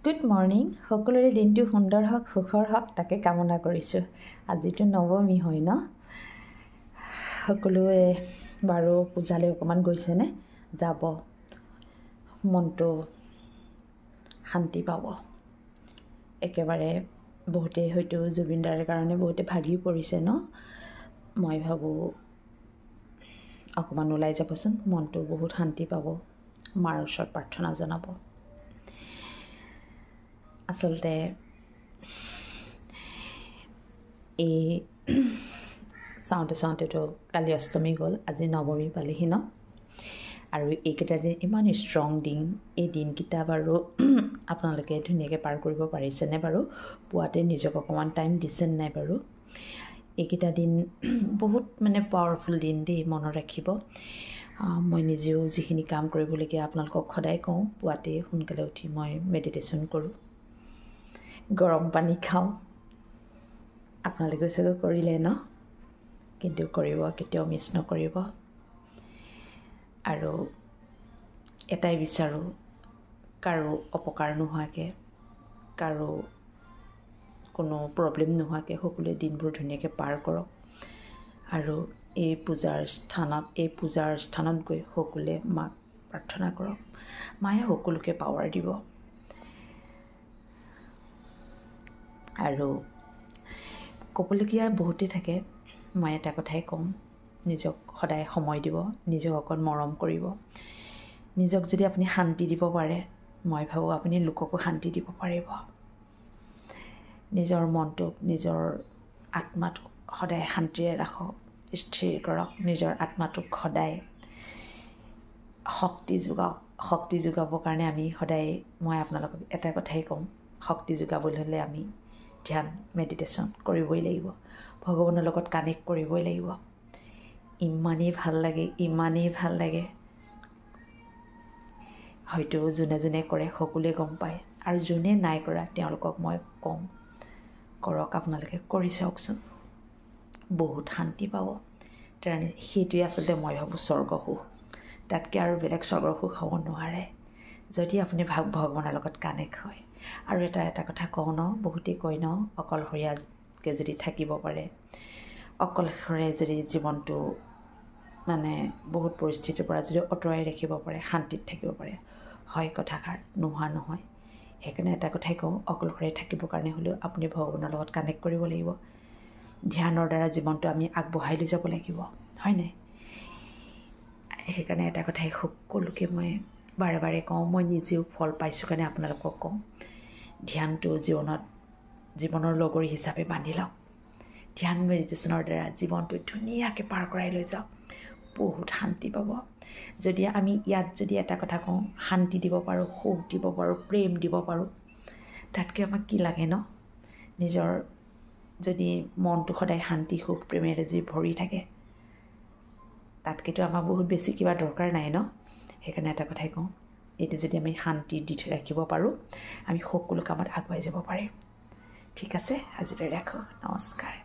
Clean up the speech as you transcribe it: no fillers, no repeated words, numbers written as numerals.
Good morning. সকলোৰে দিনটো সুন্দৰ হওক, সুখৰ হওক তাকে কামনা কৰিছোঁ। আজিতো নৱমী হয় ন? সকলোৱে বাৰু পূজালৈ অকণমান গৈছেনে? যাব, মনটো শান্তি পাব। একেবাৰে বহুতেই হয়তো জুবিনদাৰ কাৰণে বহুতে ভাগি পৰিছে ন? মই ভাবোঁ অকণমান ওলাই যাবচোন, মনটো বহুত শান্তি পাব, মাৰ ওচৰত প্ৰাৰ্থনা জনাব। আচলতে এই চাওঁতেতো কালি অষ্টমী গ'ল, আজি নৱমী পালেহি ন? আৰু এইকেইটা দিন ইমান ষ্ট্ৰং দিন। এই দিনকেইটা বাৰু আপোনালোকে ধুনীয়াকৈ পাৰ কৰিব পাৰিছেনে বাৰু? পুৱাতে নিজক অকণমান টাইম দিছেনে নাই বাৰু? এইকেইটা দিন বহুত পাৱাৰফুল দিন দেই, মনত ৰাখিব। মই নিজেও যিখিনি কাম কৰিবলগীয়া আপোনালোকক সদায় কওঁ, পুৱাতে সোনকালে উঠি মই মেডিটেশ্যন কৰোঁ, গৰম পানী খাওঁ। আপোনালোকে চাগৈ কৰিলে ন? কিন্তু কৰিব, কেতিয়াও মিছ নকৰিব। আৰু এটাই বিচাৰোঁ, কাৰো অপকাৰ নোহোৱাকৈ, কাৰো কোনো প্ৰব্লেম নোহোৱাকৈ সকলোৱে দিনবোৰ ধুনীয়াকৈ পাৰ কৰক। আৰু এই পূজাৰ স্থানত গৈ সকলোৱে মাক প্ৰাৰ্থনা কৰক। মায়ে সকলোকে পাৱাৰ দিব। আৰু ক'বলগীয়া বহুতেই থাকে, মই এটা কথাই ক'ম, নিজক সদায় সময় দিব, নিজক অকণ মৰম কৰিব। নিজক যদি আপুনি শান্তি দিব পাৰে, মই ভাবোঁ আপুনি লোককো শান্তি দিব পাৰিব। নিজৰ মনটোক, নিজৰ আত্মাটোক সদায় শান্তিৰে ৰাখক, স্থিৰ কৰক। নিজৰ আত্মাটোক সদায় শক্তি যোগাবৰ কাৰণে আমি সদায়, মই আপোনালোকক এটা কথাই ক'ম, শক্তি যোগাবলৈ হ'লে আমি ধ্যান, মেডিটেশ্যন কৰিবই লাগিব, ভগৱানৰ লগত কানেক্ট কৰিবই লাগিব। ইমানেই ভাল লাগে। হয়তো যোনে কৰে সকলোৱে গম পায়, আৰু যোনে নাই কৰা তেওঁলোকক মই কম, কৰক। আপোনালোকে কৰি চাওকচোন, বহুত শান্তি পাব। সেইটোৱে আচলতে মই ভাবোঁ স্বৰ্গসুখ। তাতকৈ আৰু বেলেগ স্বৰ্গসুখ হ'ব নোৱাৰে, যদি আপুনি ভগৱানৰ লগত কানেক্ট হয়। আৰু এটা কথা কওঁ ন, বহুতেই কয় ন, অকলশৰীয়াকৈ যদি থাকিব পাৰে, অকলশৰে যদি জীৱনটো বহুত পৰিস্থিতিৰ পৰা যদি আঁতৰাই ৰাখিব পাৰে, শান্তিত থাকিব পাৰে, হয় কথাষাৰ নোহোৱা নহয়। সেইকাৰণে এটা কথাই কওঁ, অকলশৰে থাকিবৰ কাৰণে হ'লেও আপুনি ভগৱানৰ লগত কানেক্ট কৰিব লাগিব। ধ্যানৰ দ্বাৰা জীৱনটো আমি আগবঢ়াই লৈ যাব লাগিব, হয় নাই? সেইকাৰণে এটা কথাই সকলোকে মই বাৰে বাৰে কওঁ, মই নিজেও ফল পাইছোঁ কাৰণে আপোনালোকক কওঁ, ধ্যানটো জীৱনৰ লগৰী হিচাপে বান্ধি লওক। ধ্যান মেডিটেশ্যনৰ দ্বাৰা জীৱনটো ধুনীয়াকৈ পাৰ কৰাই লৈ যাওক, বহুত শান্তি পাব। যদি আমি ইয়াত যদি এটা কথা কওঁ, শান্তি দিব পাৰোঁ, সুখ দিব পাৰোঁ, প্ৰেম দিব পাৰোঁ, তাতকৈ আমাক কি লাগে ন? নিজৰ যদি মনটো সদায় শান্তি, সুখ, প্ৰেমেৰে যদি ভৰি থাকে, তাতকৈতো আমাক বহুত বেছি কিবা দৰকাৰ নাই ন? সেইকাৰণে এটা কথাই কওঁ, এইটো যদি আমি শান্তি দি ৰাখিব পাৰোঁ, আমি সকলো কামত আগুৱাই যাব পাৰিম। ঠিক আছে, আজিলৈ ৰাখোঁ। নমস্কাৰ।